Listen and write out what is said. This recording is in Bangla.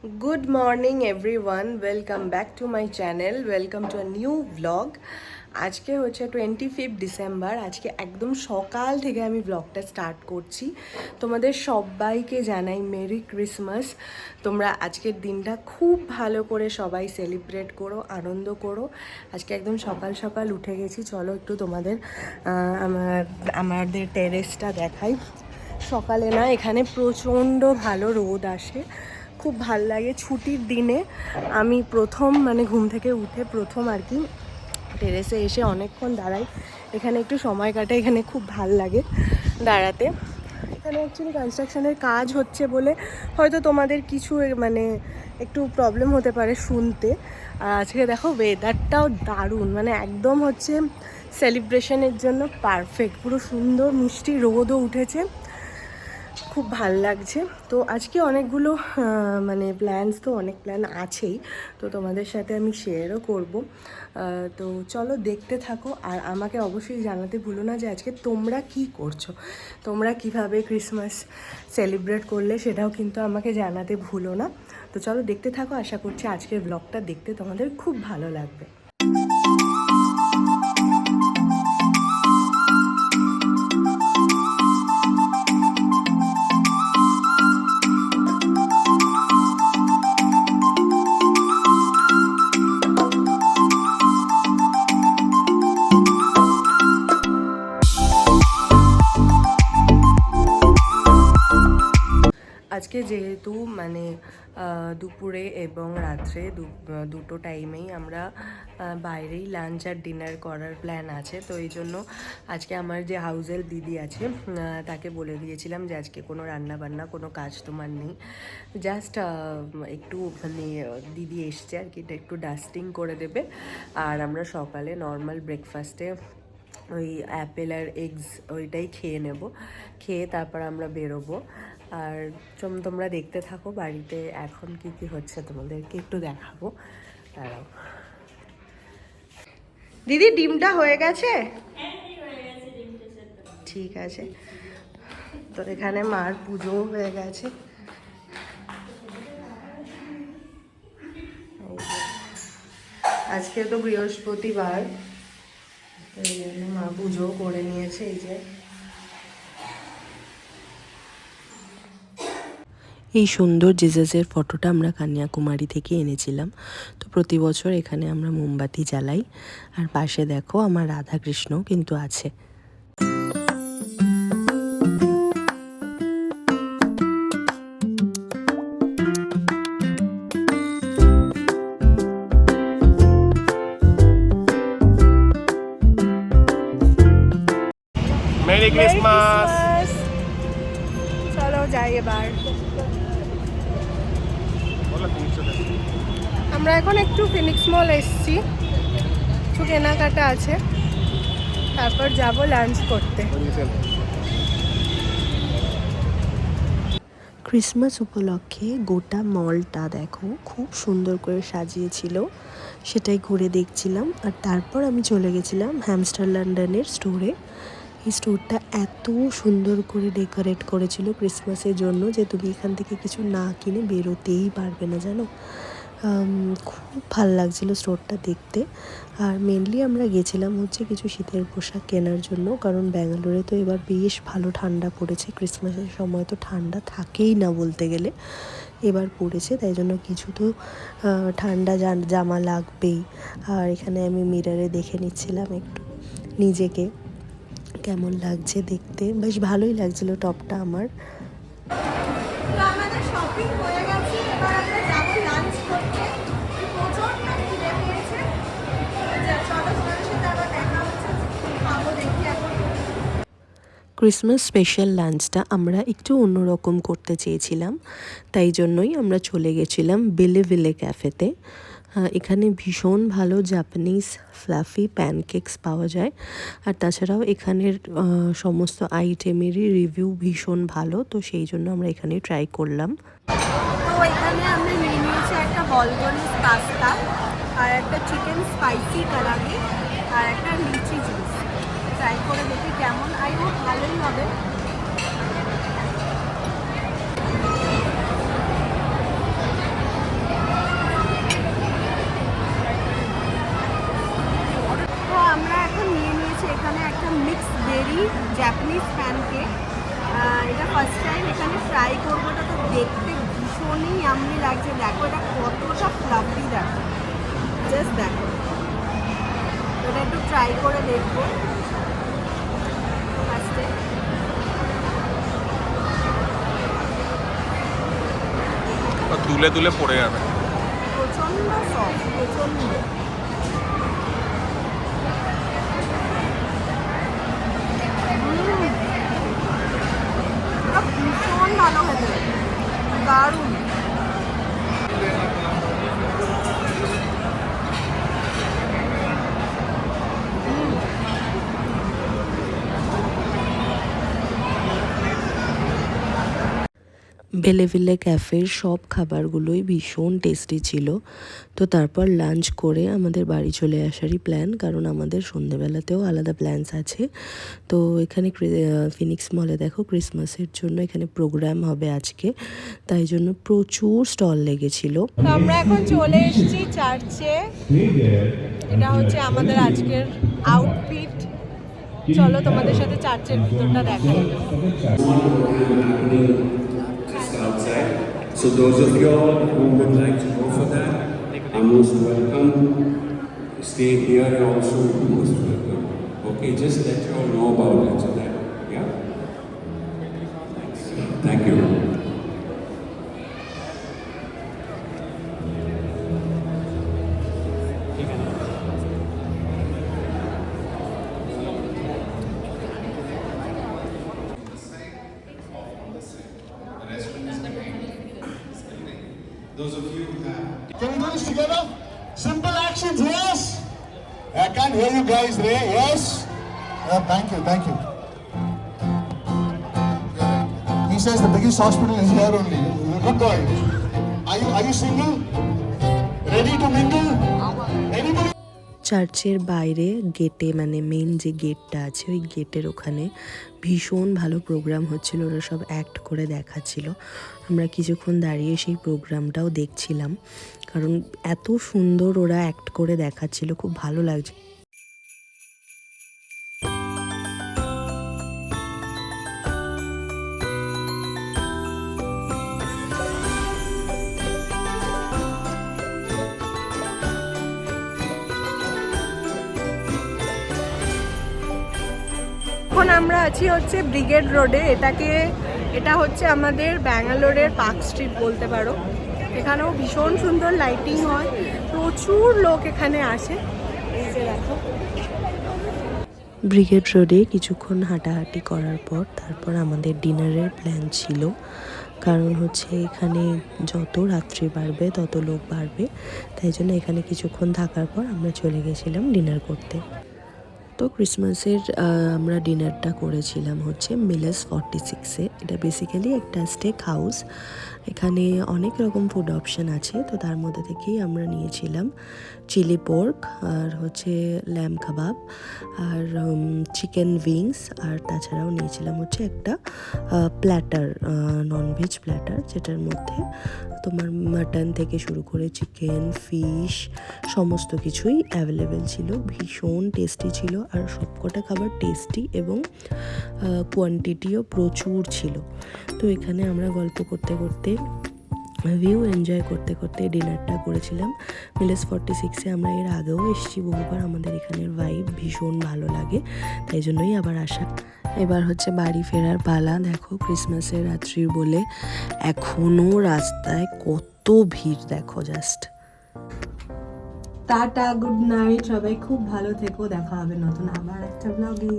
Good morning everyone, welcome back to my channel, welcome to a new vlog. আজকে হচ্ছে 25 ডিসেম্বর। আজকে একদম সকাল থেকে আমি ব্লগটা স্টার্ট করছি। তোমাদের সবাইকে জানাই মেরি ক্রিসমাস। তোমরা আজকের দিনটা খুব ভালো করে সবাই সেলিব্রেট করো, আনন্দ করো। আজকে একদম সকাল সকাল উঠে গেছি। চলো একটু তোমাদের আমাদের টেরেসটা দেখাই। সকালে না এখানে প্রচণ্ড ভালো রোদ আসে, খুব ভাল লাগে। ছুটির দিনে আমি প্রথম ঘুম থেকে উঠে প্রথম আর কি টেরেসে এসে অনেকক্ষণ দাঁড়াই, এখানে একটু সময় কাটে, এখানে খুব ভাল লাগে দাঁড়াতে। এখানে অ্যাকচুয়ালি কনস্ট্রাকশনের কাজ হচ্ছে বলে হয়তো তোমাদের কিছু একটু প্রবলেম হতে পারে শুনতে। আর আজকে দেখো ওয়েদারটাও দারুণ, একদম হচ্ছে সেলিব্রেশনের জন্য পারফেক্ট। পুরো সুন্দর মিষ্টি রোদও উঠেছে, খুব ভাল লাগছে। তো আজকে অনেকগুলো প্ল্যানস, তো অনেক প্ল্যান আছেই, তো তোমাদের সাথে আমি শেয়ারও করব। তো চলো দেখতে থাকো, আর আমাকে অবশ্যই জানাতে ভুলো না যে আজকে তোমরা কি করছো, তোমরা কিভাবে ক্রিসমাস সেলিব্রেট করলে, সেটাও কিন্তু আমাকে জানাতে ভুলো না। তো চলো দেখতে থাকো, আশা করছি আজকের ব্লগটা দেখতে তোমাদের খুব ভালো লাগবে। আজকে যেহেতু দুপুরে এবং রাত্রে দুটো টাইমেই আমরা বাইরেই লাঞ্চ আর ডিনার করার প্ল্যান আছে, তো এই জন্য আজকে আমার যে হাউসের দিদি আছে তাকে বলে দিয়েছিলাম যে আজকে কোনো রান্না বান্না কোনো কাজ তোমার নেই, জাস্ট একটু দিদি এসছে আর কি, একটু ডাস্টিং করে দেবে। আর আমরা সকালে নর্মাল ব্রেকফাস্টে ওই অ্যাপেল আর এগস ওইটাই খেয়ে নেব, খেয়ে তারপর আমরা বেরোবো। আর তোমরা দেখতে থাকো বাড়িতে এখন কি কি হচ্ছে, তোমাদেরকে একটু দেখাবো, দাঁড়াও। দিদি ডিমটা হয়ে গেছে? ঠিক আছে। তো এখানে মার পুজো হয়ে গেছে, আজকে তো বৃহস্পতিবার, এই জন্য মা পুজো করে নিয়েছে। এই যে এই সুন্দর জিজাসের ফটোটা আমরা কন্যাকুমারী থেকে এনেছিলাম। তো প্রতি বছর এখানে আমরা মোমবাতি জ্বালাই, আর পাশে দেখো আমার রাধাকৃষ্ণ কিন্তু আছে। Merry Christmas. চলো যাই এবার। আমরা এখন একটু ফিনিক্স মল এসছি, কিছু কেনাকাটা আছে, তারপর যাব লাঞ্চ করতে। ক্রিসমাস উপলক্ষে গোটা মলটা দেখো খুব সুন্দর করে সাজিয়েছিল, সেটাই ঘুরে দেখছিলাম। আর তারপর আমি চলে গেছিলাম হ্যামস্টার লন্ডনের স্টোরে। এই স্টোরটা এত সুন্দর করে ডেকোরেট করেছিল ক্রিসমাসের জন্য যে তুমি এখান থেকে কিছু না কিনে বেরোতেই পারবে না, জানো। খুব ভাল লাগছিলো স্টোরটা দেখতে। আর মেনলি আমরা গেছিলাম হচ্ছে কিছু শীতের পোশাক কেনার জন্য, কারণ ব্যাঙ্গালোরে তো এবার বেশ ভালো ঠান্ডা পড়েছে, ক্রিসমাসের সময় তো ঠান্ডা থাকেই না বলতে গেলে, এবার পড়েছে, তাই জন্য কিছু তো ঠান্ডা জামা লাগবেই। আর এখানে আমি মিররে দেখে নিচ্ছিলাম একটু নিজেকে কেমন লাগছে দেখতে, বেশ ভালোই লাগছিলো টপটা আমার। ক্রিসমাস স্পেশাল লাঞ্চটা আমরা একটু অন্যরকম করতে চেয়েছিলাম, তাই জন্যই আমরা চলে গেছিলাম বিলে ক্যাফেতে। এখানে ভীষণ ভালো জাপানিজ ফ্লাফি প্যানকেকস পাওয়া যায়, আর তাছাড়াও এখানের সমস্ত আইটেমেরই রিভিউ ভীষণ ভালো, তো সেই জন্য আমরা এখানে ট্রাই করলাম। তো এখানে আমরা নিয়ে নিয়েছি একটা বলগনিস পাস্তা, আর একটা চিকেন স্পাইসি কারাগে, আর একটা লিচি জুস। ট্রাই করে দেখি কেমন, আই হোপ ভালোই হবে। ভীষণই ইয়াম্মি লাগছে। দেখো এটা কতটা ফ্লাফি, দেখো জাস্ট দেখো। এটা একটু ট্রাই করে দেখবো ফার্স্টে। তুলে তুলে পড়ে যাবে। প্রচন্ড সফট, প্রচন্ড। ভীষণ ভালো খেতে, দারুণ। বেলেভিলে ক্যাফের সব খাবারগুলোই ভীষণ টেস্টি ছিল। তো তারপর লাঞ্চ করে আমাদের বাড়ি চলে আসারই প্ল্যান, কারণ আমাদের সন্ধ্যেবেলাতেও আলাদা প্ল্যানস আছে। তো এখানে ফিনিক্স মলে দেখো ক্রিসমাসের জন্য এখানে প্রোগ্রাম হবে আজকে, তাই জন্য প্রচুর স্টল লেগেছিল। তো আমরা এখন চলে এসেছি চার্চে। এটা হচ্ছে আমাদের আজকের আউটফিট। চলো তোমাদের সাথে চার্চের ভিতরটা দেখাই। Just outside. So those of you all who would like to go for that are most welcome. Stay here also most welcome. Okay, just let you all know about it so that, yeah? Thanks. Thank you. Can we do this together? Simple actions, yes? I can't hear you guys, Ray. Yes? Thank you, thank you. He says the biggest hospital is here only. Good boy. Are you single? Ready to mingle? Anybody? চার্চের বাইরে গেটে, মানে মেন যে গেটটা আছে ওই গেটের ওখানে ভীষণ ভালো প্রোগ্রাম হচ্ছিল। ওরা সব অ্যাক্ট করে দেখাচ্ছিল। আমরা কিছুক্ষণ দাঁড়িয়ে সেই প্রোগ্রামটাও দেখছিলাম, কারণ এত সুন্দর ওরা অ্যাক্ট করে দেখাচ্ছিল, খুব ভালো লাগছে। এখন আমরা আছি হচ্ছে ব্রিগেড রোডে। এটা হচ্ছে আমাদের ব্যাঙ্গালোরের পার্ক স্ট্রিট বলতে পারো। এখানেও ভীষণ সুন্দর লাইটিং হয়, প্রচুর লোক এখানে আসে। এই যে দেখো, ব্রিগেড রোডে কিছুক্ষণ হাঁটাহাঁটি করার পর তারপর আমাদের ডিনারের প্ল্যান ছিল, কারণ হচ্ছে এখানে যত রাত্রি বাড়বে তত লোক বাড়বে, তাই জন্য এখানে কিছুক্ষণ থাকার পর আমরা চলে গেছিলাম ডিনার করতে। তো ক্রিসমাসের আমরা ডিনারটা করেছিলাম হচ্ছে মিলেস 46-এ। এটা বেসিক্যালি একটা স্টেক হাউস। এখানে অনেক রকম ফুড অপশান আছে, তো তার মধ্যে থেকেই আমরা নিয়েছিলাম চিলি পোর্ক, আর হচ্ছে ল্যাম্ব কাবাব, আর চিকেন উইংস, আর তাছাড়াও নিয়েছিলাম হচ্ছে একটা প্ল্যাটার, ননভেজ প্ল্যাটার, যেটার মধ্যে তোমার মাটন থেকে শুরু করে চিকেন, ফিশ সমস্ত কিছুই অ্যাভেলেবেল ছিল। ভীষণ টেস্টি ছিল, আর সবকটা খাবার টেস্টি এবং কোয়ান্টিটিও প্রচুর ছিল। তো এখানে আমরা গল্প করতে করতে, ভিউ এনজয় করতে করতে ডিনারটা করেছিলাম। মিলেস 46-এ আমরা এর আগেও এসেছি বহুবার, আমাদের এখানের ভাইব ভীষণ ভালো লাগে, তাই জন্যই আবার আসা। এবার হচ্ছে বাড়ি ফেরার পালা। দেখো ক্রিসমাসের রাত্রির বলে এখনও রাস্তায় কত ভিড়, দেখো জাস্ট। টাটা, গুড নাইট, সবাই খুব ভালো থেকো। দেখা হবে নতুন আবার একটা ব্লগে।